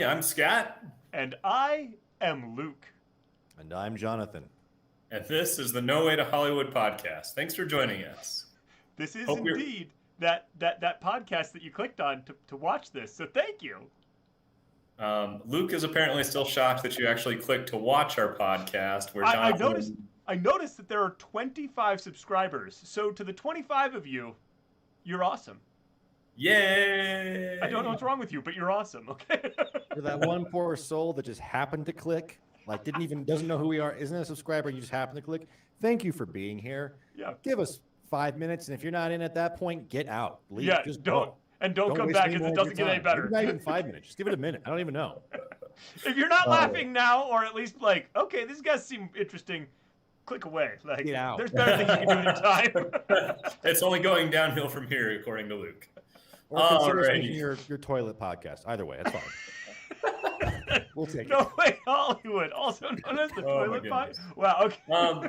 I'm Scott. And I am Luke. And I'm Jonathan. And this is the No Way to Hollywood podcast. Thanks for joining us. This is Hope indeed that podcast that you clicked on to watch this. So thank you. Luke is apparently still shocked that you actually clicked to watch our podcast. Where Jonathan... I noticed that there are 25 subscribers. So to the 25 of you, you're awesome. Yay! I don't know what's wrong with you, but you're awesome. Okay. For that one poor soul that just happened to click, like doesn't know who we are, isn't a subscriber, and you just happen to click. Thank you for being here. Yeah. Give us 5 minutes, and if you're not in at that point, get out. Leave. Yeah. Just don't come back because it doesn't get any better. Maybe not even 5 minutes. Just give it a minute. I don't even know. If you're not laughing now, or at least like, okay, these guys seem interesting, click away. Like, get out. There's better things you can do in time. It's only going downhill from here, according to Luke. Or consider making your toilet podcast. Either way, that's fine. We'll take it. No Way Hollywood, also known as the toilet podcast. Wow. Okay.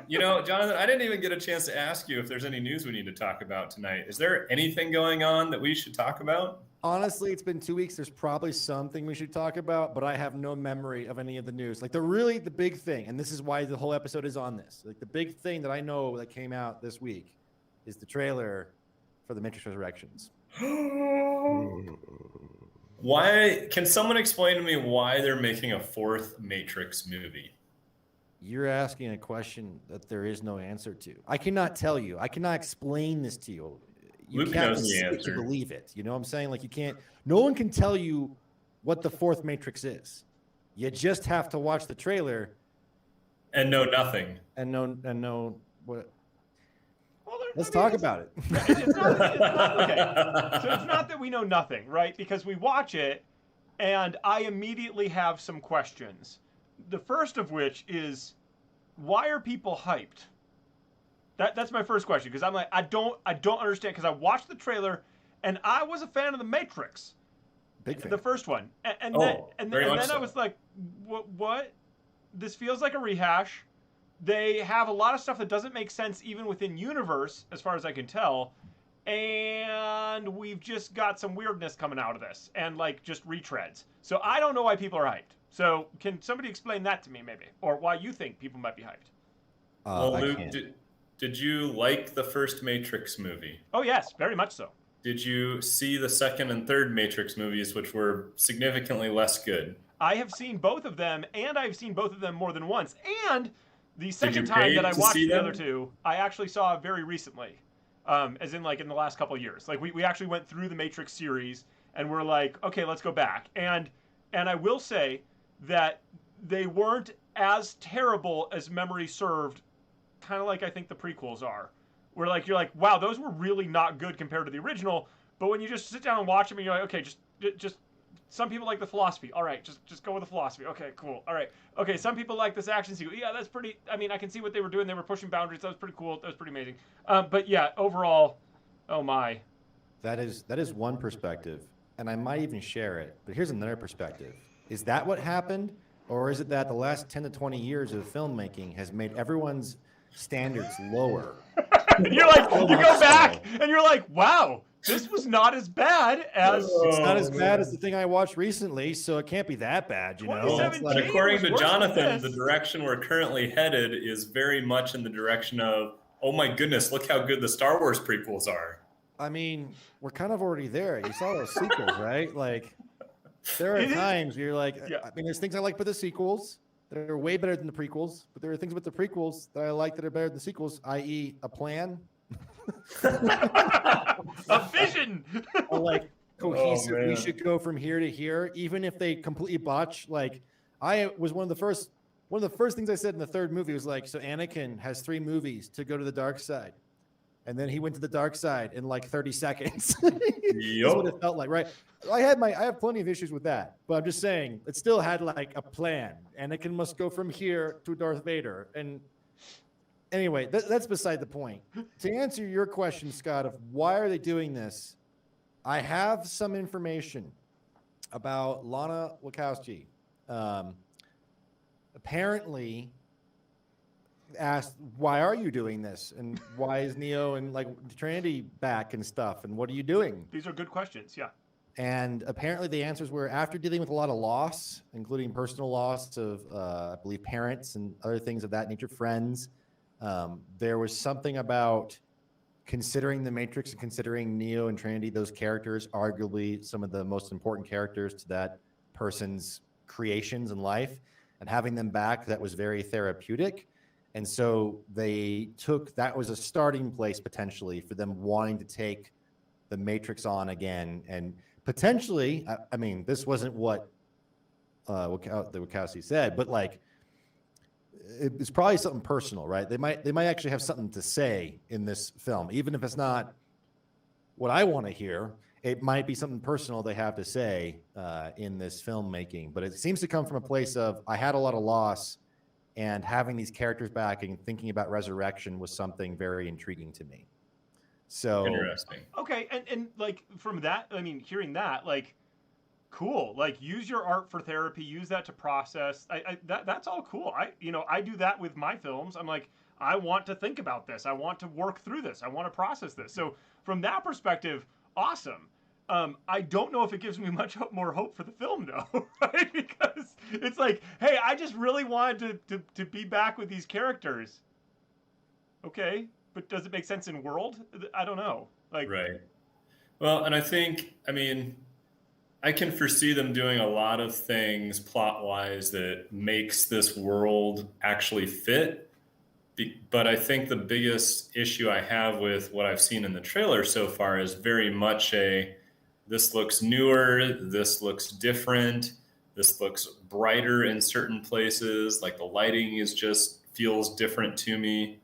Jonathan, I didn't even get a chance to ask you if there's any news we need to talk about tonight. Is there anything going on that we should talk about? Honestly, it's been 2 weeks. There's probably something we should talk about, but I have no memory of any of the news. Like the big thing, and this is why the whole episode is on this. Like the big thing that I know that came out this week is the trailer for The Matrix Resurrections. Why? Can someone explain to me why they're making a fourth Matrix movie? You're asking a question that there is no answer to. I cannot tell you. I cannot explain this to you. You Luke can't knows the answer. to believe it. You know what I'm saying? Like you can't. No one can tell you what the fourth Matrix is. You just have to watch the trailer and know nothing. And know what. Let's I mean, talk about it. It's not, okay. So it's not that we know nothing, right? Because we watch it, and I immediately have some questions. The first of which is, why are people hyped? That's my first question, because I'm like, I don't understand, because I watched the trailer, and I was a fan of The Matrix. Big fan. The first one. And then I was like, what? This feels like a rehash. They have a lot of stuff that doesn't make sense even within universe, as far as I can tell. And we've just got some weirdness coming out of this, and like just retreads. So I don't know why people are hyped. So can somebody explain that to me, maybe, or why you think people might be hyped? Well, Luke, did you like the first Matrix movie? Oh yes, very much so. Did you see the second and third Matrix movies, which were significantly less good? I have seen both of them, and I've seen both of them more than once. And the second time that I watched the other two, I actually saw very recently, as in like in the last couple of years. Like we actually went through the Matrix series, and we're like, okay, let's go back. And I will say that they weren't as terrible as memory served, kind of like I think the prequels are. Where like you're like, wow, those were really not good compared to the original. But when you just sit down and watch them, and you're like, okay, just. Some people like the philosophy. All right, just go with the philosophy. Okay, cool. All right. Okay, some people like this action sequence. Yeah, that's pretty. I mean, I can see what they were doing. They were pushing boundaries. That was pretty cool. That was pretty amazing. But yeah, overall, oh my. That is one perspective, and I might even share it. But here's another perspective. Is that what happened, or is it that the last 10 to 20 years of filmmaking has made everyone's standards lower? You're like, you go back, and you're like, wow. This was not as bad as... It's not as bad as the thing I watched recently, so it can't be that bad, you know? Like, according to Jonathan, the direction we're currently headed is very much in the direction of, oh my goodness, look how good the Star Wars prequels are. I mean, we're kind of already there. You saw those sequels, right? Like, there are times where you're like, I mean, there's things I like about the sequels that are way better than the prequels, but there are things about the prequels that I like that are better than the sequels, i.e. a plan. A vision. Or like cohesive. We should go from here to here, even if they completely botch. Like I was one of the first things I said in the third movie was like, so Anakin has 3 movies to go to the dark side, and then he went to the dark side in like 30 seconds. That's what it felt like, right? I have plenty of issues with that, but I'm just saying it still had like a plan. Anakin must go from here to Darth Vader, and anyway, that's beside the point. To answer your question, Scott, of why are they doing this, I have some information about Lana Wachowski. Apparently asked, why are you doing this? And why is Neo and like Trinity back and stuff? And what are you doing? These are good questions, yeah. And apparently the answers were after dealing with a lot of loss, including personal loss of, I believe, parents and other things of that nature, friends. There was something about considering the Matrix and considering Neo and Trinity, those characters, arguably some of the most important characters to that person's creations in life, and having them back, that was very therapeutic. And so they took, that was a starting place potentially for them wanting to take the Matrix on again. And potentially, I mean, this wasn't what Wachowski said, but like, it's probably something personal, right? They might actually have something to say in this film, even if it's not what I want to hear. It might be something personal they have to say in this filmmaking. But it seems to come from a place of, I had a lot of loss, and having these characters back and thinking about resurrection was something very intriguing to me. So interesting. Okay, and like from that, I mean, hearing that, like, cool. Like, use your art for therapy. Use that to process. That's all cool. I do that with my films. I'm like, I want to think about this. I want to work through this. I want to process this. So from that perspective, awesome. I don't know if it gives me much more hope for the film, though, right? Because it's like, hey, I just really wanted to be back with these characters. Okay, but does it make sense in world? I don't know. Like, right. Well, and I think, I mean, I can foresee them doing a lot of things plot-wise that makes this world actually fit. But I think the biggest issue I have with what I've seen in the trailer so far is very much this looks newer, this looks different, this looks brighter in certain places, like the lighting is just feels different to me.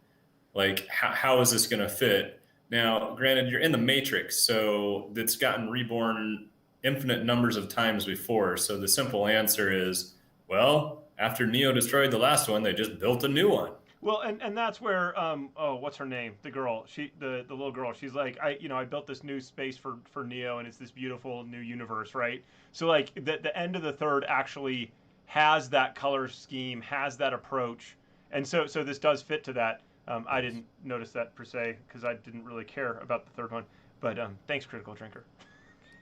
Like, how is this going to fit? Now, granted, you're in the Matrix, so it's gotten reborn infinite numbers of times before. So the simple answer is, well, after Neo destroyed the last one, they just built a new one. Well, and that's where what's her name? The girl, the little girl. She's like, I built this new space for Neo, and it's this beautiful new universe, right? So like the end of the third actually has that color scheme, has that approach, and so this does fit to that. I didn't notice that per se because I didn't really care about the third one. But thanks, Critical Drinker.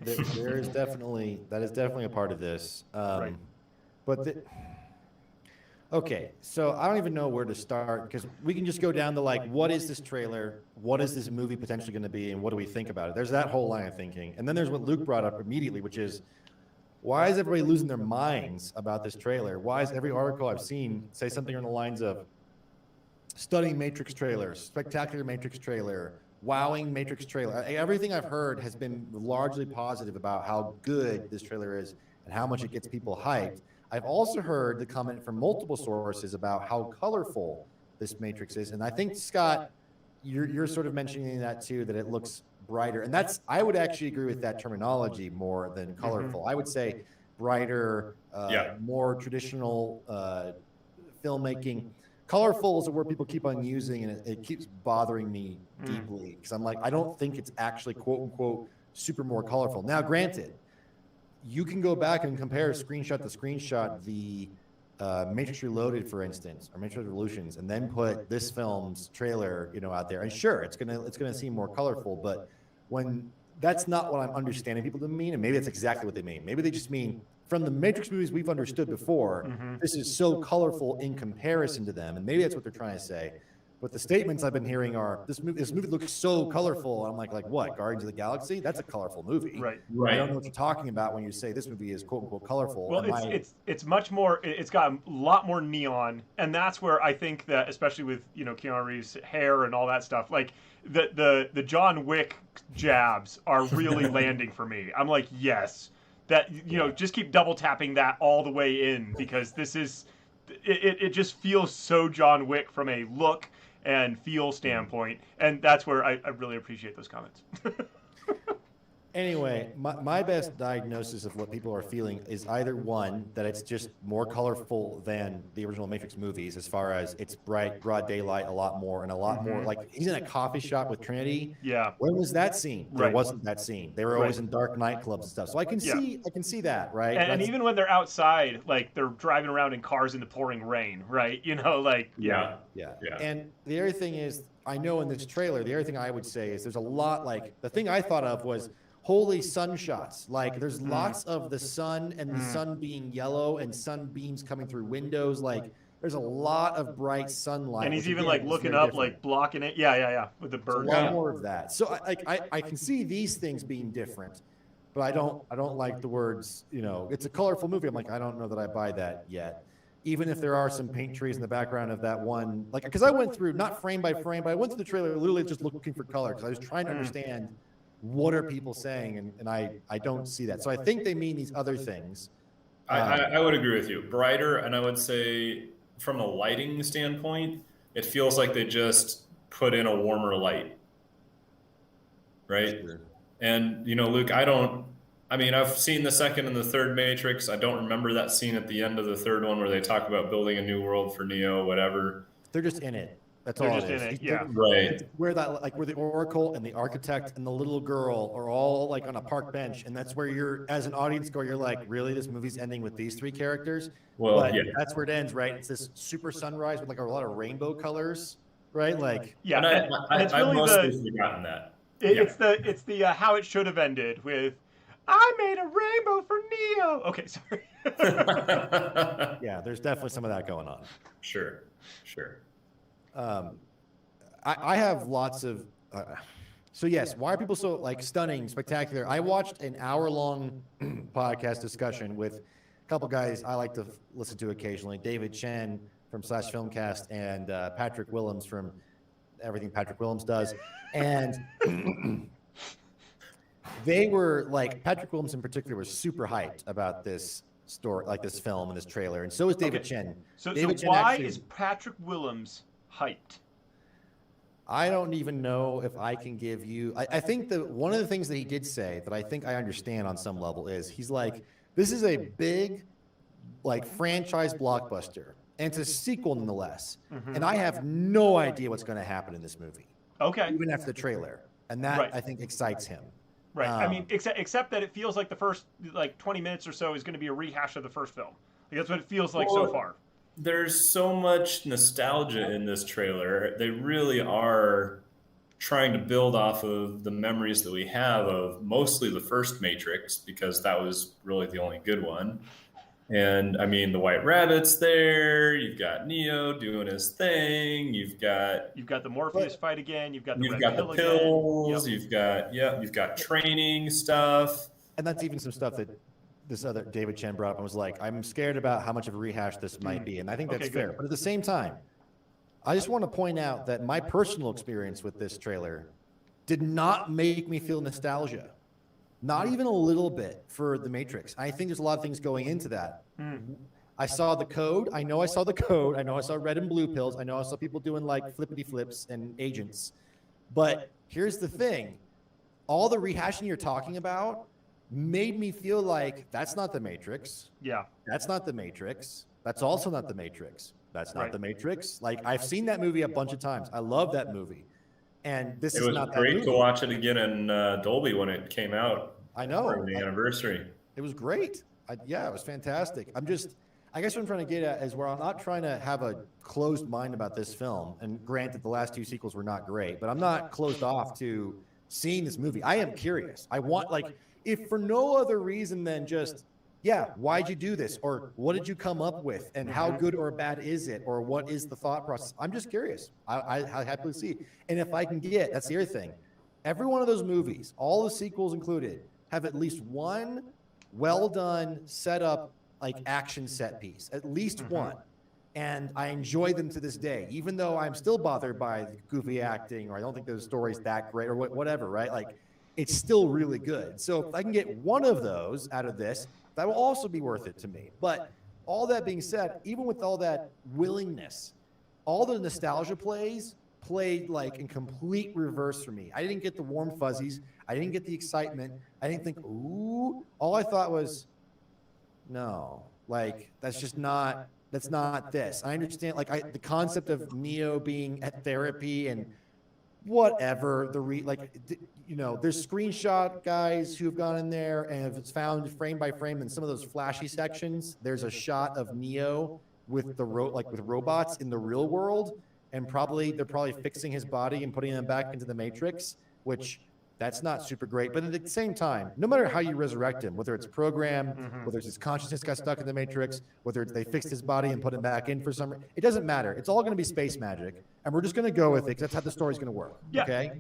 There is definitely, that is definitely a part of this. Right. But okay, so I don't even know where to start, because we can just go down to like, what is this trailer? What is this movie potentially going to be? And what do we think about it? There's that whole line of thinking. And then there's what Luke brought up immediately, which is, why is everybody losing their minds about this trailer? Why is every article I've seen say something along the lines of stunning Matrix trailer, spectacular Matrix trailer, wowing Matrix trailer? Everything I've heard has been largely positive about how good this trailer is and how much it gets people hyped. I've also heard the comment from multiple sources about how colorful this Matrix is. And I think, Scott, you're sort of mentioning that too, that it looks brighter. And that's, I would actually agree with that terminology more than colorful. I would say brighter, more traditional filmmaking. Colorful is a word people keep on using, and it keeps bothering me deeply, because I'm like, I don't think it's actually quote unquote super more colorful. Now, granted, you can go back and compare screenshot to screenshot the Matrix Reloaded, for instance, or Matrix Revolutions, and then put this film's trailer, out there. And sure, it's gonna seem more colorful, but when that's not what I'm understanding people to mean, and maybe that's exactly what they mean. Maybe they just mean, from the Matrix movies we've understood before, this is so colorful in comparison to them, and maybe that's what they're trying to say. But the statements I've been hearing are, this movie looks so colorful. I'm like what? Guardians of the Galaxy? That's a colorful movie. Right. I don't know what you're talking about when you say this movie is quote unquote colorful. Well, it's much more. It's got a lot more neon, and that's where I think that, especially with Keanu Reeves' hair and all that stuff, like the John Wick jabs are really landing for me. I'm like, yes, that just keep double tapping that all the way in, because this is it just feels so John Wick from a look and feel standpoint, and that's where I really appreciate those comments. Anyway, my best diagnosis of what people are feeling is either one, that it's just more colorful than the original Matrix movies, as far as it's bright, broad daylight, a lot more, and a lot more. Like, he's in a coffee shop with Trinity. Yeah. When was that scene? There wasn't that scene. They were always in dark nightclubs and stuff. So I can see that, right? And even when they're outside, like they're driving around in cars in the pouring rain, right? Yeah. And the other thing is, I know in this trailer, the other thing I would say is there's a lot, like, the thing I thought of was, holy sun shots. Like there's lots of the sun and the sun being yellow and sunbeams coming through windows. Like there's a lot of bright sunlight. And he's even like looking up, different. Like blocking it. Yeah. With the bird. A lot more of that. So I can see these things being different, but I don't like the words, you know, it's a colorful movie. I'm like, I don't know that I buy that yet. Even if there are some paint trees in the background of that one, like, because I went through, not frame by frame, but I went through the trailer literally just looking for color because I was trying to understand what are people saying, and I don't see that. So I think they mean these other things. I would agree with you. Brighter, and I would say from a lighting standpoint, it feels like they just put in a warmer light, right? Sure. And, you know, Luke, I've seen the second and the third Matrix. I don't remember that scene at the end of the third one where they talk about building a new world for Neo, whatever. They're just in it. That's all it is. Yeah. Right. Where the Oracle and the architect and the little girl are all like on a park bench, and that's where you're, as an audience goer, you're like, really, this movie's ending with these three characters? Well, but yeah. That's where it ends, right? It's this super sunrise with like a lot of rainbow colors, right? Like, yeah. And I've really mostly forgotten that. It's the how it should have ended with, I made a rainbow for Neo. Okay, sorry. Yeah, there's definitely some of that going on. Sure. I have lots of. So yes, why are people so like stunning, spectacular? I watched an hour-long podcast discussion with a couple guys I like to listen to occasionally, David Chen from /Filmcast and Patrick Willems from everything Patrick Willems does, and they were like, Patrick Willems in particular was super hyped about this story, like this film and this trailer, and so is David Chen. So why is Patrick Willems hyped? I don't even know if I can give you. I think that one of the things that he did say that I think I understand on some level is he's like, this is a big, like, franchise blockbuster, and it's a sequel nonetheless. And I have no idea what's going to happen in this movie. Okay. Even after the trailer, and that I think excites him. Right. I mean, except that it feels like the first 20 minutes or so is going to be a rehash of the first film. Like, that's what it feels like so far. There's so much nostalgia in this trailer. They really are trying to build off of the memories that we have of mostly the first Matrix, because that was really the only good one. And I mean, the White Rabbit's there. You've got Neo doing his thing. You've got the Morpheus fight again. You've got the pills. Yep. You've got training stuff. And that's even some stuff that this other David Chen brought up and was like, I'm scared about how much of a rehash this might be. And I think that's fair. But at the same time, I just want to point out that my personal experience with this trailer did not make me feel nostalgia. Not even a little bit for The Matrix. I think there's a lot of things going into that. I saw the code. I know I saw the code. I know I saw red and blue pills. I know I saw people doing like flippity flips and agents. But here's the thing. All the rehashing you're talking about made me feel like that's not The Matrix. Yeah. That's not The Matrix. That's also not The Matrix. That's not The Matrix. Like, I've seen that movie a bunch of times. I love that movie. And this is not that movie. It was great to watch it again in Dolby when it came out. I know. For the anniversary. It was great. It was fantastic. I guess what I'm trying to get at is where I'm not trying to have a closed mind about this film. And granted, the last two sequels were not great, but I'm not closed off to seeing this movie. I am curious. I want, like, if for no other reason than just, why'd you do this? Or what did you come up with? And how good or bad is it? Or what is the thought process? I'm just curious. I happily see. And if I can get, that's the other thing. Every one of those movies, all the sequels included, have at least one well done, set up, like, action set piece. At least one. And I enjoy them to this day, even though I'm still bothered by the goofy acting, or I don't think the story's that great, or whatever, right? Like, it's still really good. So if I can get one of those out of this, that will also be worth it to me. But all that being said, even with all that willingness, all the nostalgia played like in complete reverse for me. I didn't get the warm fuzzies. I didn't get the excitement. I didn't think, ooh. All I thought was, no, like, that's not this. I understand, like, the concept of Neo being at therapy and whatever, there's screenshot guys who've gone in there and have found frame by frame in some of those flashy sections. There's a shot of Neo with with robots in the real world, and they're probably fixing his body and putting him back into the Matrix, which That's not super great. But at the same time, no matter how you resurrect him, whether it's a program, whether it's his consciousness got stuck in the Matrix, whether it's they fixed his body and put him back in for some, it doesn't matter. It's all going to be space magic, and we're just going to go with it because that's how the story's going to work. Yeah. Okay.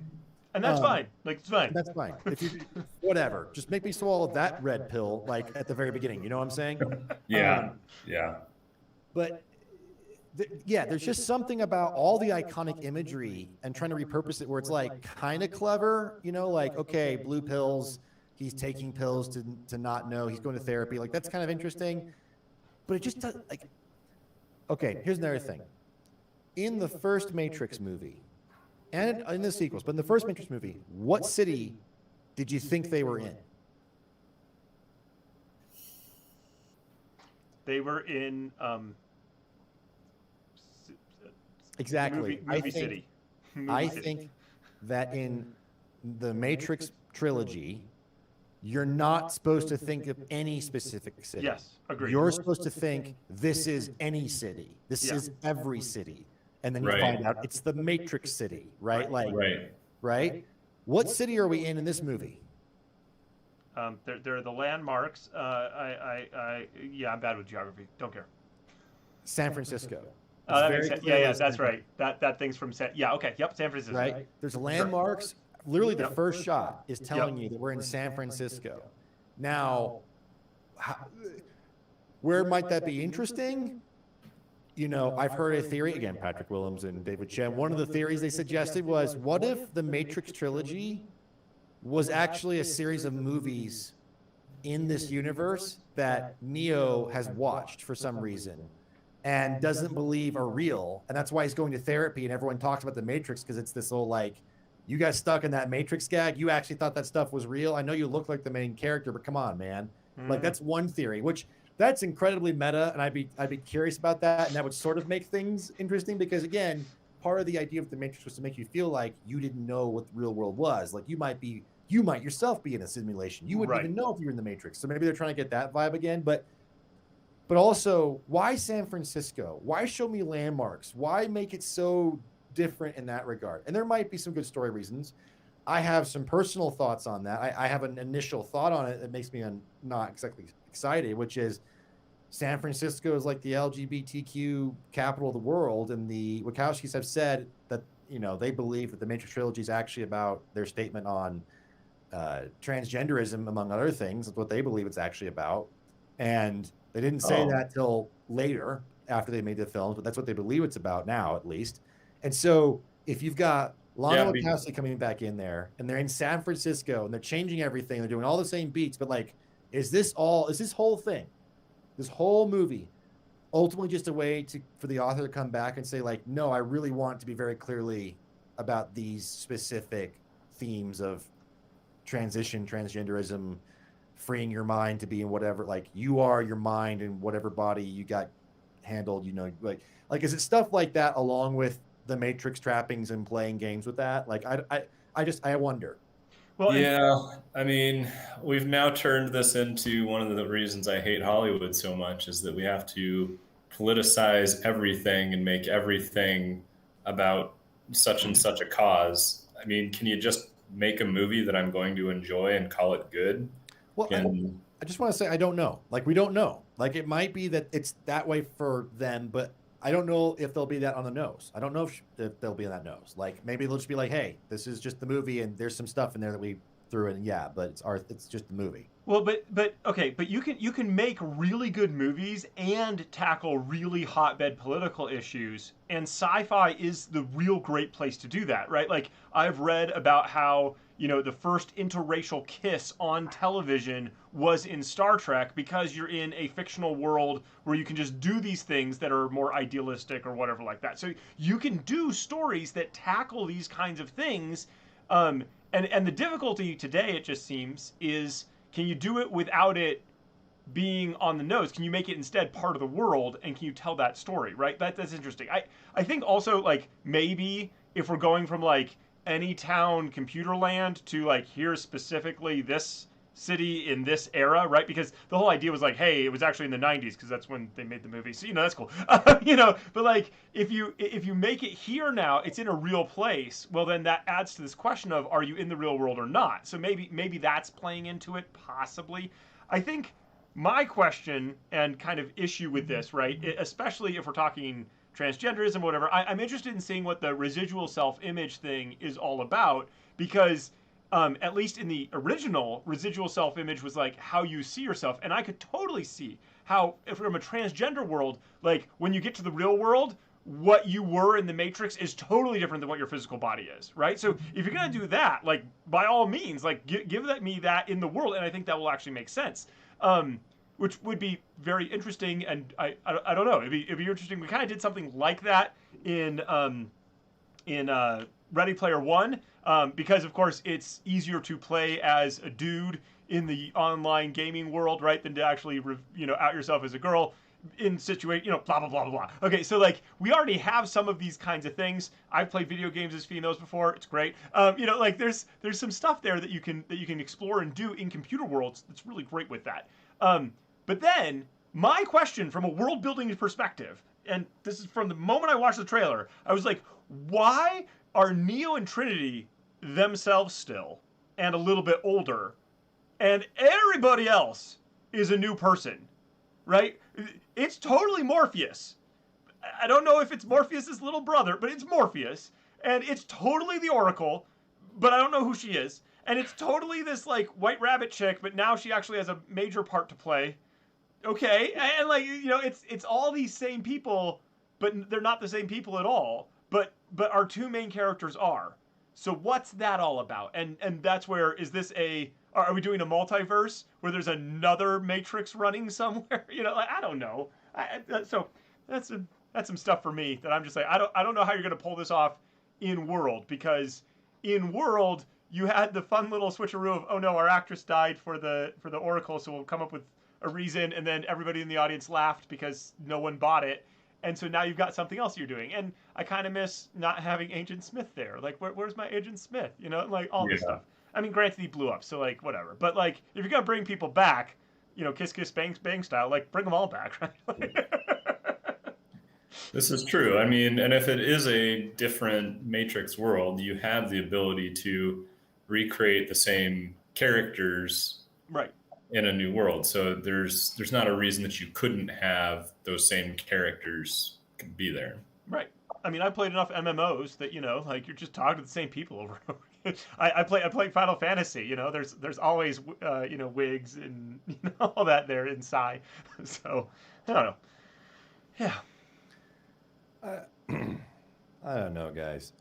And that's fine. Like, it's fine. That's fine. If you, whatever, just make me swallow that red pill, like at the very beginning. You know what I'm saying? Yeah. But yeah, there's just something about all the iconic imagery and trying to repurpose it where it's like kind of clever, you know, like, okay, blue pills, he's taking pills to not know, he's going to therapy. Like, that's kind of interesting. But it just does, like, okay, here's another thing. In the first Matrix movie, and in the sequels, but in the first Matrix movie, what city did you think they were in? They were in exactly. Movie City. I think that in the Matrix trilogy, you're not supposed to think of any specific city. Yes, agreed. You're supposed to think this is any city. This is every city. And then you find out it's the Matrix City, right? Right? What city are we in this movie? They're the landmarks. Yeah, I'm bad with geography. Don't care. San Francisco. That makes sense. Yeah, that's right. That thing's from San Francisco. Right? There's landmarks. Literally, the first shot is telling you that we're in San Francisco. Now, where might that be interesting? You know, I've heard a theory, again, Patrick Willems and David Chen, one of the theories they suggested was, what if the Matrix trilogy was actually a series of movies in this universe that Neo has watched for some reason and doesn't believe are real, and that's why he's going to therapy, and everyone talks about the Matrix because it's this whole, like, you guys stuck in that Matrix gag, you actually thought that stuff was real? I know you look like the main character, but come on, man. Like, that's one theory, which... that's incredibly meta, and I'd be curious about that, and that would sort of make things interesting because, again, part of the idea of the Matrix was to make you feel like you didn't know what the real world was. Like, you might yourself be in a simulation. You wouldn't even know if you were in the Matrix. So maybe they're trying to get that vibe again. But also, why San Francisco? Why show me landmarks? Why make it so different in that regard? And there might be some good story reasons. I have some personal thoughts on that. I have an initial thought on it that makes me not exactly excited, which is San Francisco is like the LGBTQ capital of the world, and the Wachowskis have said that, you know, they believe that the Matrix trilogy is actually about their statement on transgenderism, among other things. That's what they believe it's actually about, and they didn't say that till later after they made the films, but that's what they believe it's about now, at least. And so if you've got Lana Wachowski coming back in there, and they're in San Francisco, and they're changing everything, they're doing all the same beats, but like, is this whole thing, this whole movie, ultimately just a way for the author to come back and say, like, no, I really want it to be very clearly about these specific themes of transition, transgenderism, freeing your mind to be in whatever, like, you are your mind in whatever body you got handled, you know, like is it stuff like that along with the Matrix trappings and playing games with that? Like, I wonder. Well, yeah, I mean, we've now turned this into one of the reasons I hate Hollywood so much is that we have to politicize everything and make everything about such and such a cause. I mean, can you just make a movie that I'm going to enjoy and call it good? Well, I just want to say, I don't know. Like, we don't know. Like, it might be that it's that way for them, but I don't know if they'll be that on the nose. I don't know if they'll be on that nose. Like, maybe they'll just be like, hey, this is just the movie and there's some stuff in there that we threw in. Yeah, but it's just the movie. Well, but you can make really good movies and tackle really hotbed political issues, and sci-fi is the real great place to do that, right? Like, I've read about how, you know, the first interracial kiss on television was in Star Trek because you're in a fictional world where you can just do these things that are more idealistic or whatever like that. So you can do stories that tackle these kinds of things. And the difficulty today, it just seems, is can you do it without it being on the nose? Can you make it instead part of the world, and can you tell that story, right? That's interesting. I think also, like, maybe if we're going from like Anytown Computerland to like, here's specifically this city in this era, right? Because the whole idea was like, hey, it was actually in the 90s because that's when they made the movie. So, that's cool. But like if you make it here now, it's in a real place. Well, then that adds to this question of, are you in the real world or not? So maybe that's playing into it, possibly. I think my question and kind of issue with this, right, especially if we're talking transgenderism or whatever, I'm interested in seeing what the residual self-image thing is all about, because at least in the original, residual self-image was like how you see yourself. And I could totally see how, if from a transgender world, like when you get to the real world, what you were in the Matrix is totally different than what your physical body is, right? So if you're going to do that, like by all means, like give me that in the world. And I think that will actually make sense. Which would be very interesting, and I don't know, it'd be interesting. We kind of did something like that in Ready Player One, because of course it's easier to play as a dude in the online gaming world, right, than to actually out yourself as a girl in situation, blah blah blah blah. Okay, so like we already have some of these kinds of things. I've played video games as females before. It's great. Like there's some stuff there that you can explore and do in computer worlds. That's really great with that. But then my question from a world building perspective, and this is from the moment I watched the trailer, I was like, why are Neo and Trinity themselves still and a little bit older, and everybody else is a new person, right? It's totally Morpheus. I don't know if it's Morpheus's little brother, but it's Morpheus, and it's totally the Oracle, but I don't know who she is, and it's totally this like White Rabbit chick, but now she actually has a major part to play. Okay, and like it's all these same people, but they're not the same people at all. But our two main characters are. So what's that all about? And that's where, is this are we doing a multiverse where there's another Matrix running somewhere? Like, I don't know. So that's some stuff for me that I'm just like, I don't know how you're gonna pull this off in world, because in world you had the fun little switcheroo of, oh no, our actress died for the Oracle, so we'll come up with a reason, and then everybody in the audience laughed because no one bought it, and so now you've got something else you're doing. And I kind of miss not having Agent Smith there. Like, where's my Agent Smith? Like all this stuff. I mean, granted, he blew up, so like whatever. But like, if you're gonna bring people back, kiss kiss bang bang style, like bring them all back, right? This is true. I mean, and if it is a different Matrix world, you have the ability to recreate the same characters, right, in a new world. So there's not a reason that you couldn't have those same characters be there. Right. I mean, I played enough MMOs that like you're just talking to the same people over and over. I play Final Fantasy. There's always wigs and all that there inside. So I don't know. Yeah. I don't know, guys.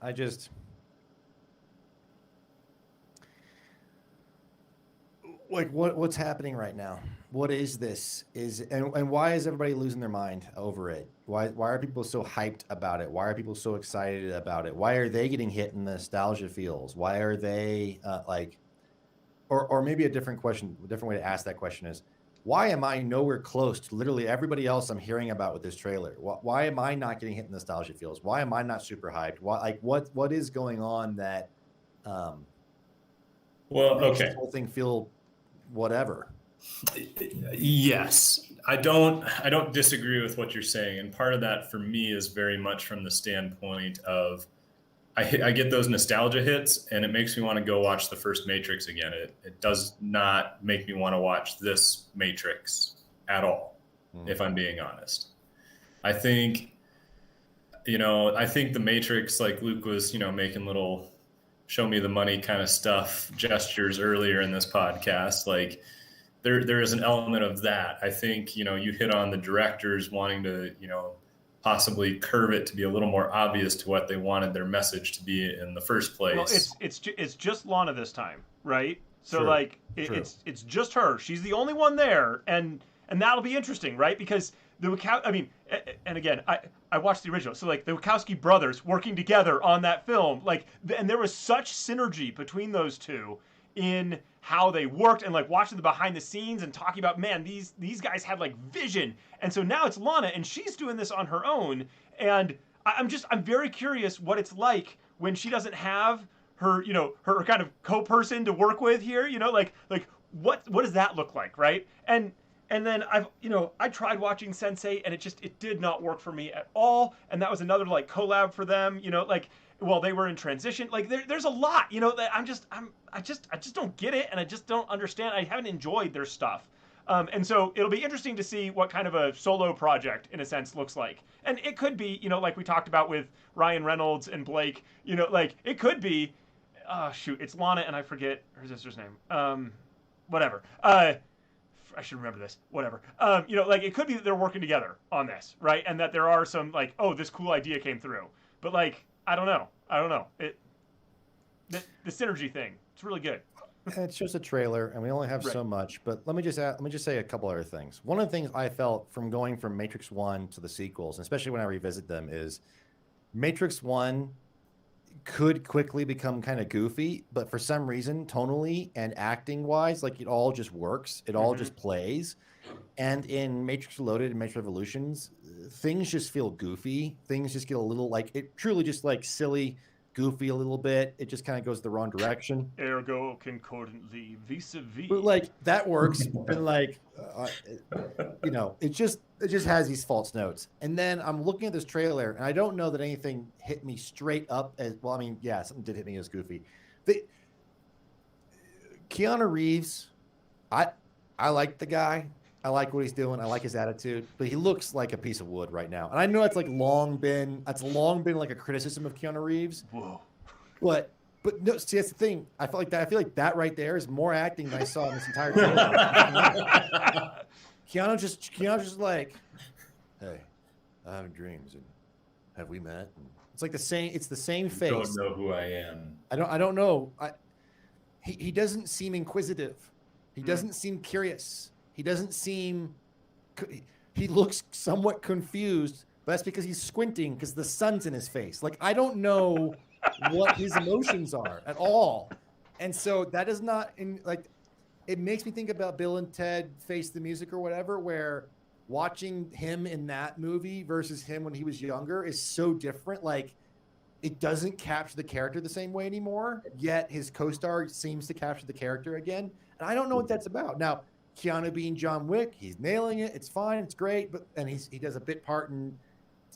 Like what's happening right now? What is this? And why is everybody losing their mind over it? Why are people so hyped about it? Why are people so excited about it? Why are they getting hit in the nostalgia feels? Why are they or maybe a different way to ask that question is, why am I nowhere close to literally everybody else I'm hearing about with this trailer? Why am I not getting hit in nostalgia feels? Why am I not super hyped? What is going on that makes this whole thing feel whatever? Yes, I don't disagree with what you're saying, and part of that for me is very much from the standpoint of I get those nostalgia hits, and it makes me want to go watch the first Matrix again. It does not make me want to watch this Matrix at all, if I'm being honest. I think the Matrix, like Luke was, making little show me the money kind of stuff gestures earlier in this podcast. Like there is an element of that. I think, you hit on the directors wanting to, possibly curve it to be a little more obvious to what they wanted their message to be in the first place. Well, it's just Lana this time, right? So true, like it's just her. She's the only one there, and that'll be interesting, right? Because and again, I watched the original, so like the Wachowski brothers working together on that film, like, and there was such synergy between those two in how they worked, and like watching the behind the scenes and talking about, man, these guys had like vision. And so now it's Lana, and she's doing this on her own, and I'm very curious what it's like when she doesn't have her her kind of co-person to work with here, like what does that look like, right? And then I tried watching Sense8 and it did not work for me at all. And that was another like collab for them, like while they were in transition. Like there's a lot, that I just don't get it, and I just don't understand. I haven't enjoyed their stuff. And so it'll be interesting to see what kind of a solo project, in a sense, looks like. And it could be, like we talked about with Ryan Reynolds and Blake, like it could be, it's Lana and I forget her sister's name. Whatever. I should remember this. Whatever. Like it could be that they're working together on this, right? And that there are some like, oh, this cool idea came through. But like, I don't know. The synergy thing, it's really good. It's just a trailer, and we only have so much. But let me just say a couple other things. One of the things I felt from going from Matrix 1 to the sequels, and especially when I revisit them, is Matrix 1 could quickly become kind of goofy, but for some reason, tonally and acting-wise, like it all just works. It all just plays. And in Matrix Reloaded and Matrix Revolutions, things just feel goofy. Things just get a little like, it truly just like silly, goofy a little bit. It just kind of goes the wrong direction. Ergo concordantly vis-a-vis. But like that works. And like, it just has these false notes. And then I'm looking at this trailer, and I don't know that anything hit me straight up as well. I mean, yeah, something did hit me as goofy. Keanu Reeves, I like the guy. I like what he's doing. I like his attitude, but he looks like a piece of wood right now. And I know that's long been like a criticism of Keanu Reeves. Whoa. But no, see, that's the thing. I feel like that right there is more acting than I saw in this entire trailer. Keanu's just like, hey, I'm having dreams, and have we met? And it's like the same face. Don't know who I am. I don't know. He doesn't seem inquisitive. He doesn't seem curious. He doesn't seem. He looks somewhat confused, but that's because he's squinting because the sun's in his face. Like I don't know what his emotions are at all, and so that is not in like. It makes me think about Bill and Ted Face the Music or whatever, where watching him in that movie versus him when he was younger is so different. Like it doesn't capture the character the same way anymore, yet his co-star seems to capture the character again. And I don't know what that's about. Now, Keanu being John Wick, he's nailing it. It's fine. It's great. And he does a bit part in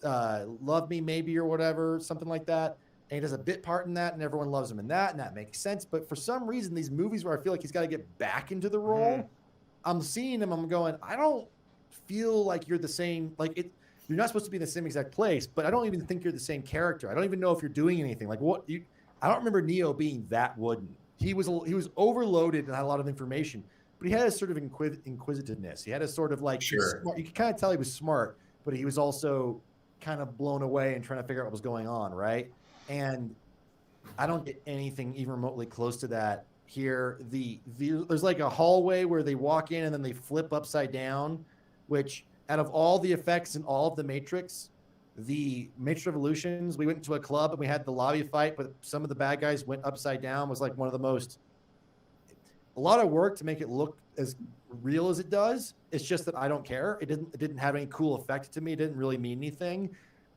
Love Me Maybe or whatever, something like that. And he does a bit part in that, and everyone loves him in that, and that makes sense. But for some reason, these movies where I feel like he's got to get back into the role, I'm seeing him, I'm going, I don't feel like you're the same. Like you're not supposed to be in the same exact place, but I don't even think you're the same character. I don't even know if you're doing anything. Like I don't remember Neo being that wooden. He was overloaded and had a lot of information, but he had a sort of inquisitiveness. He had a sort of like, smart, you could kind of tell he was smart, but he was also kind of blown away and trying to figure out what was going on, right? And I don't get anything even remotely close to that here. There's like a hallway where they walk in and then they flip upside down, which out of all the effects in all of the Matrix Revolutions, we went to a club and we had the lobby fight, but some of the bad guys went upside down, was like one of the most, a lot of work to make it look as real as it does. It's just that I don't care. It didn't have any cool effect to me. It didn't really mean anything.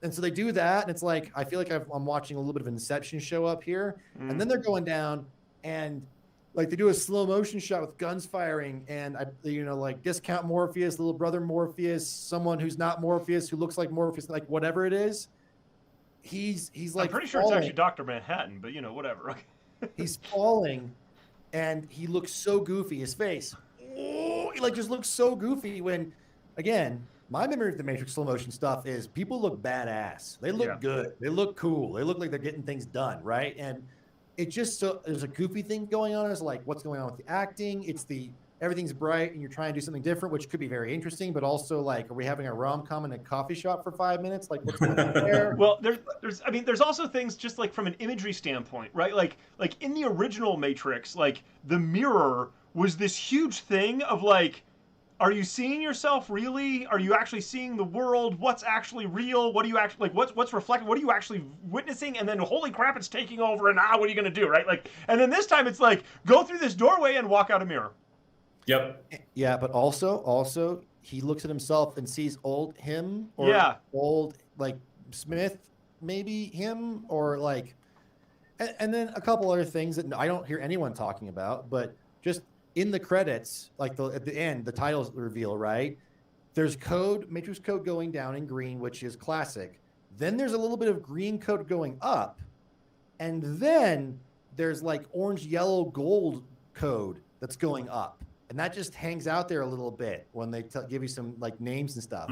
And so they do that, and it's like I feel like I'm watching a little bit of Inception show up here. And then they're going down, and like they do a slow motion shot with guns firing, and like discount Morpheus, little brother Morpheus, someone who's not Morpheus, who looks like Morpheus, like whatever it is. He's like, I'm pretty sure it's actually Dr. Manhattan, but whatever. He's falling, and he looks so goofy. His face, he like just looks so goofy when, again. My memory of the Matrix slow motion stuff is people look badass. They look good. They look cool. They look like they're getting things done, right? And it just there's a goofy thing going on. It's like what's going on with the acting. It's everything's bright and you're trying to do something different, which could be very interesting, but also like, are we having a rom-com in a coffee shop for 5 minutes? Like what's going on there? Well, there's also things just like from an imagery standpoint, right? Like in the original Matrix, like the mirror was this huge thing of like, are you seeing yourself really? Are you actually seeing the world? What's actually real? What do you actually like? What's reflected? What are you actually witnessing? And then holy crap, it's taking over. And what are you gonna do, right? Like, and then this time it's like go through this doorway and walk out a mirror. Yep. Yeah, but also he looks at himself and sees old him or old like Smith, maybe him or like, and then a couple other things that I don't hear anyone talking about, but just. in the credits, like at the end, the titles reveal, right? There's matrix code going down in green, which is classic. Then there's a little bit of green code going up. And then there's like orange, yellow, gold code that's going up. And that just hangs out there a little bit when they give you some like names and stuff.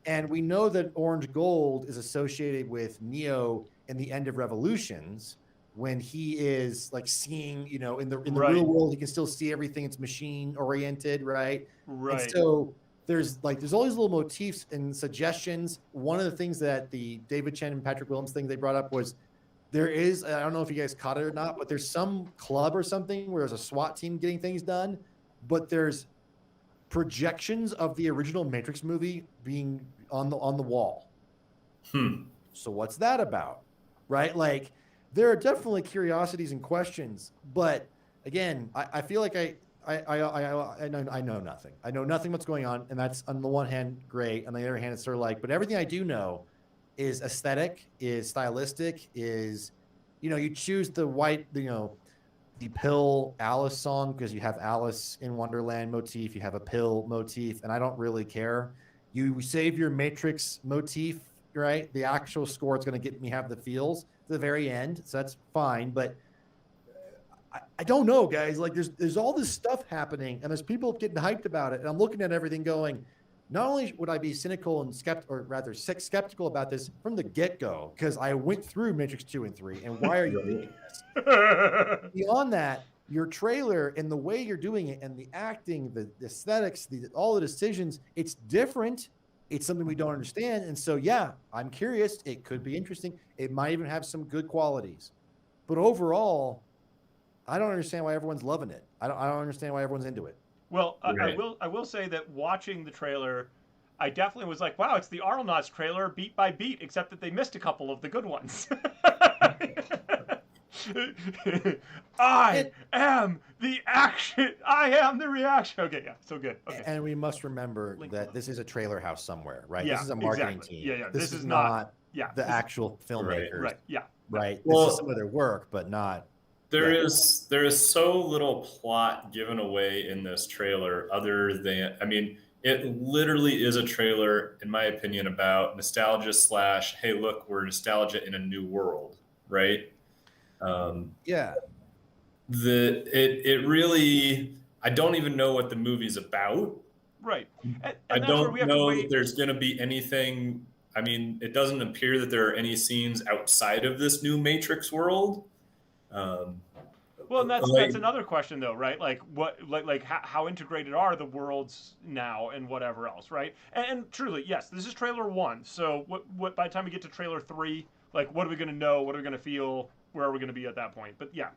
And we know that orange gold is associated with Neo in the End of Revolutions, when he is like seeing, in the real world, he can still see everything. It's machine oriented, right? Right. And so there's all these little motifs and suggestions. One of the things that the David Chen and Patrick Williams thing they brought up was there is, I don't know if you guys caught it or not, but there's some club or something where there's a SWAT team getting things done, but there's projections of the original Matrix movie being on the wall. So what's that about? Right? Like, there are definitely curiosities and questions, but again, I feel like I know nothing. I know nothing what's going on, and that's on the one hand great. On the other hand, it's sort of like, but everything I do know is aesthetic, is stylistic, is, you choose the white, the pill Alice song because you have Alice in Wonderland motif, you have a pill motif, and I don't really care. You save your Matrix motif, right? The actual score is going to get me have the feels to the very end, so that's fine. But I don't know, guys. Like, there's all this stuff happening, and there's people getting hyped about it, and I'm looking at everything going, not only would I be cynical and skeptical about this from the get-go, because I went through Matrix 2 and 3, and why are you doing this? Beyond that, your trailer and the way you're doing it, and the acting, the aesthetics, all the decisions, it's different. It's something we don't understand. And so, yeah, I'm curious. It could be interesting. It might even have some good qualities. But overall, I don't understand why everyone's loving it. I don't understand why everyone's into it. Well, I will say that watching the trailer, I definitely was like, wow, it's the Auralnauts trailer beat by beat, except that they missed a couple of the good ones. I am the action. I am the reaction. Okay, yeah, so good. Okay. And we must remember that this is a trailer house somewhere, right? Yeah, this is a marketing team. Yeah. This is not the actual filmmakers. Right. Yeah. Right. Well, this is some of their work, but not. There is so little plot given away in this trailer, other than, it literally is a trailer, in my opinion, about nostalgia / hey, look, we're nostalgia in a new world, right? It really, I don't even know what the movie's about. Right. And I don't know that there's going to be anything. It doesn't appear that there are any scenes outside of this new Matrix world. Well, and that's another question, though, right? Like, how integrated are the worlds now, and whatever else, right? And truly, yes, this is trailer 1. So, what by the time we get to trailer 3, like, what are we going to know? What are we going to feel? Where are we going to be at that point? But yeah.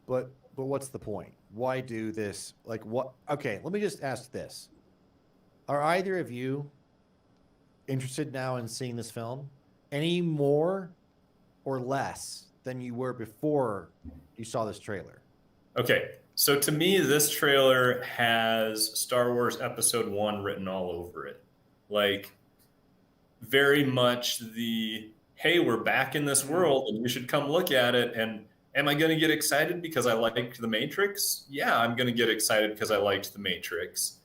But what's the point? Why do this? Like, what? Okay, let me just ask this: are either of you interested now in seeing this film any more or less than you were before you saw this trailer? Okay, so to me, this trailer has Star Wars Episode 1 written all over it. Like, very much the, hey, we're back in this world and you should come look at it. And am I going to get excited because I liked The Matrix? Yeah, I'm going to get excited because I liked The Matrix.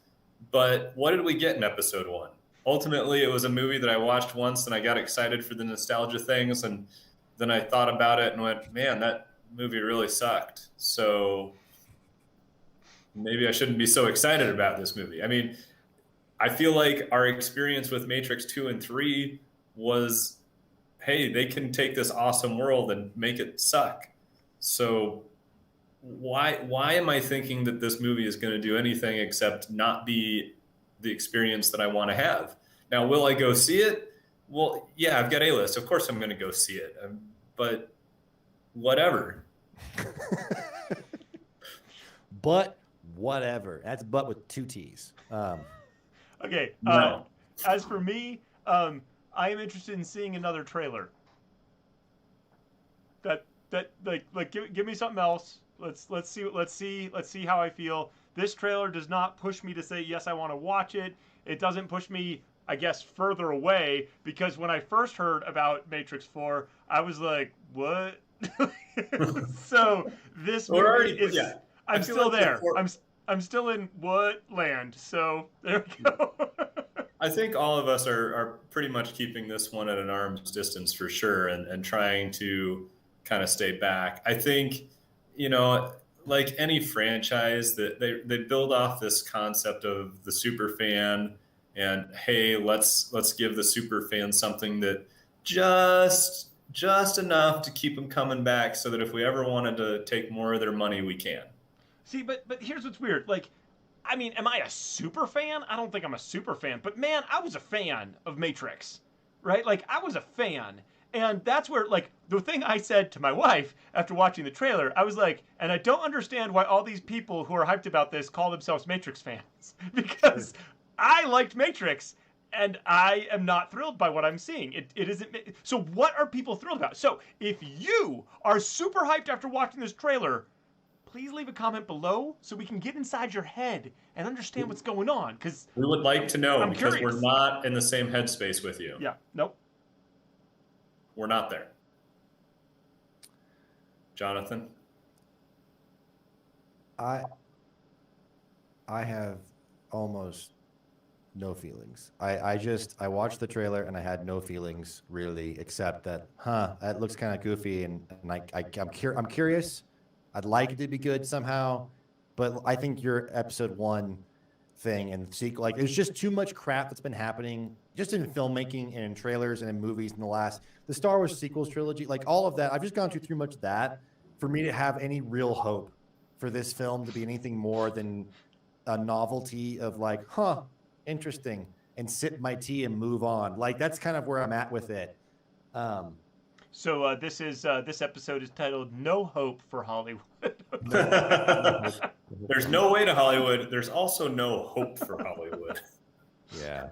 But what did we get in Episode 1? Ultimately, it was a movie that I watched once and I got excited for the nostalgia things, and then I thought about it and went, man, that movie really sucked. So maybe I shouldn't be so excited about this movie. I feel like our experience with Matrix 2 and 3 was, hey, they can take this awesome world and make it suck. So why am I thinking that this movie is going to do anything except not be the experience that I want to have? Now, will I go see it? Well, yeah, I've got A-list. Of course I'm going to go see it. But whatever. But whatever. That's but with 2 T's. Okay. No. As for me, I am interested in seeing another trailer. Give me something else. Let's see how I feel. This trailer does not push me to say yes, I want to watch it. It doesn't push me, I guess, further away, because when I first heard about Matrix 4, I was like, what? So this movie is, I'm still there. I'm still in what land? So there we go. I think all of us are pretty much keeping this one at an arm's distance for sure, and trying to kind of stay back. I think, like any franchise, that they build off this concept of the super fan, and hey, let's give the super fan something that just enough to keep them coming back, so that if we ever wanted to take more of their money, we can. See, but here's what's weird. Like, I mean, am I a super fan? I don't think I'm a super fan, but man, I was a fan of Matrix, right? Like, I was a fan. And that's where, like, the thing I said to my wife after watching the trailer, I was like, and I don't understand why all these people who are hyped about this call themselves Matrix fans. Because I liked Matrix, and I am not thrilled by what I'm seeing. It isn't. So what are people thrilled about? So if you are super hyped after watching this trailer, please leave a comment below so we can get inside your head and understand what's going on. Because we would like to know, because curious. we're not in the same headspace with you. Yeah, nope. We're not there. Jonathan? I have almost no feelings. I watched the trailer and I had no feelings really, except that, that looks kind of goofy, and I'm curious. I'd like it to be good somehow, but I think your episode 1 thing and sequel, like, there's just too much crap that's been happening just in filmmaking and in trailers and in movies in the Star Wars sequels trilogy, like all of that. I've just gone through too much of that for me to have any real hope for this film to be anything more than a novelty of like, interesting, and sip my tea and move on. Like, that's kind of where I'm at with it. So this episode is titled "No Hope for Hollywood." There's no way to Hollywood. There's also no hope for Hollywood. Yeah.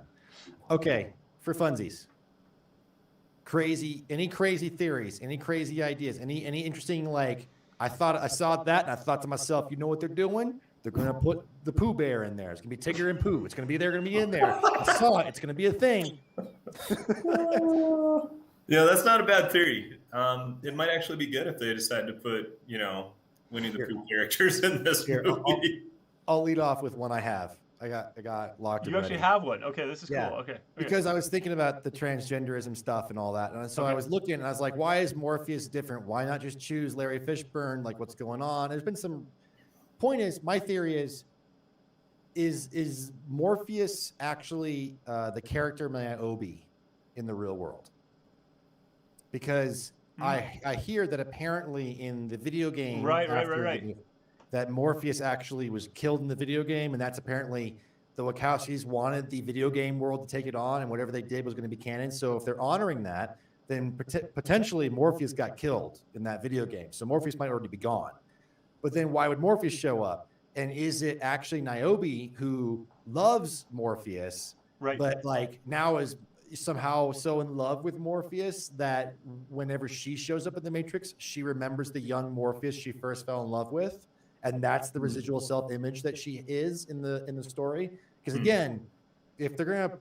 Okay. For funsies. Any crazy theories? Any crazy ideas? Any interesting, like, I saw that and I thought to myself, you know what they're doing? They're going to put the Pooh Bear in there. It's going to be Tigger and Pooh. It's going to be in there. I saw it. It's going to be a thing. Yeah, that's not a bad theory. It might actually be good if they decide to put, Winnie the Pooh characters in this movie. I'll lead off with one I have. I got locked. You actually have one. Okay, this is cool. Okay. Because I was thinking about the transgenderism stuff and all that, and so I was looking and I was like, why is Morpheus different? Why not just choose Larry Fishburne? Like, what's going on? There's been some. Point is, my theory is Morpheus actually the character Niobe in the real world? Because I hear that apparently in the video game, right. that Morpheus actually was killed in the video game, and that's apparently the Wachowskis wanted the video game world to take it on, and whatever they did was going to be canon. So if they're honoring that, then potentially Morpheus got killed in that video game. So Morpheus might already be gone. But then why would Morpheus show up? And is it actually Niobe who loves Morpheus, right, but like now is somehow so in love with Morpheus that whenever she shows up in the Matrix, she remembers the young Morpheus she first fell in love with, and that's the residual self-image that she is in the story? Because again,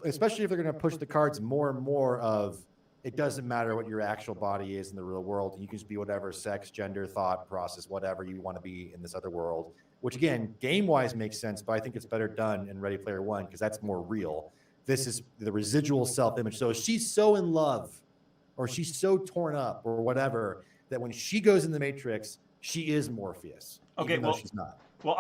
especially if they're gonna push the cards more and more of, it doesn't matter what your actual body is in the real world, you can just be whatever sex, gender, thought process, whatever you want to be in this other world. Which again, game-wise makes sense, but I think it's better done in Ready Player One because that's more real. This is the residual self-image. So she's so in love, or she's so torn up, or whatever, that when she goes in the Matrix, she is Morpheus. Okay, even though she's not. Well,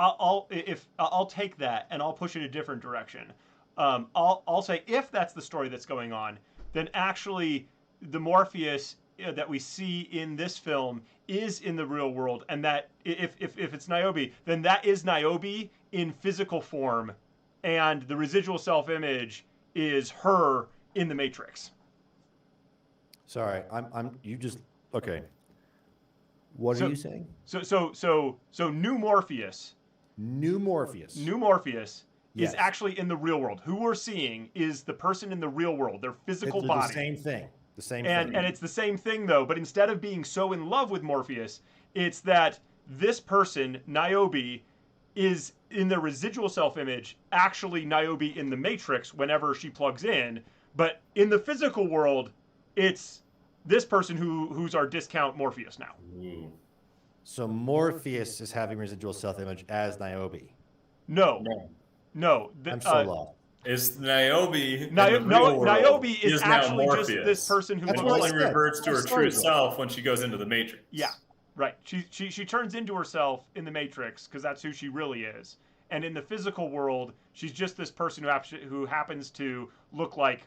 I'll take that and I'll push it a different direction. I'll say if that's the story that's going on, then actually the Morpheus that we see in this film is in the real world, and that if it's Niobe, then that is Niobe in physical form, and the residual self-image is her in the Matrix. Sorry, okay. What are you saying? So new Morpheus. New Morpheus. Is actually in the real world. Who we're seeing is the person in the real world, their physical body. The same thing. And it's the same thing, though, but instead of being so in love with Morpheus, it's that this person, Niobe, is in the residual self-image, actually Niobe in the Matrix whenever she plugs in, but in the physical world, it's this person who's our discount Morpheus now. So Morpheus is having residual self-image as Niobe. No. I'm so lost. Is Niobe in the real world, Niobe is actually now just this person who only reverts to her true self when she goes into the Matrix. Yeah, right. She turns into herself in the Matrix because that's who she really is. And in the physical world, she's just this person who happens to look like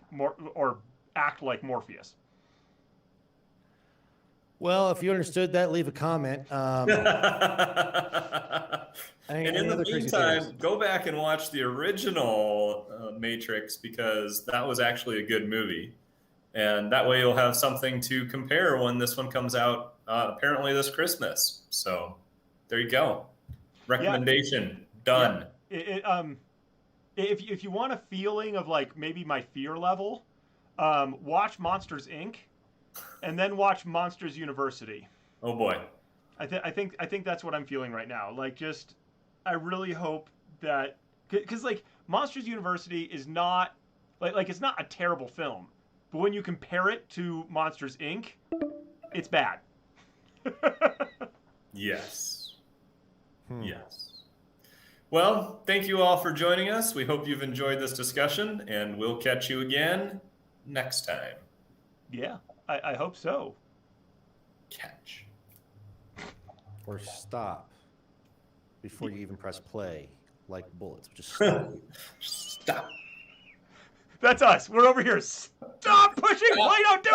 or act like Morpheus. Well, if you understood that, leave a comment. And in the meantime, go back and watch the original Matrix, because that was actually a good movie. And that way you'll have something to compare when this one comes out, apparently this Christmas. So there you go. Recommendation done. Yeah. If you want a feeling of like maybe my fear level, watch Monsters Inc. and then watch Monsters University. Oh boy. I think that's what I'm feeling right now. Like, just, I really hope that, because like Monsters University is not like it's not a terrible film, but when you compare it to Monsters Inc., it's bad. Yes. Yes. Well, thank you all for joining us. We hope you've enjoyed this discussion, and we'll catch you again next time. Yeah, I hope so. Catch. Or stop before you even press play, like bullets. Just stop. Stop. That's us. We're over here. Stop pushing play. Don't do it.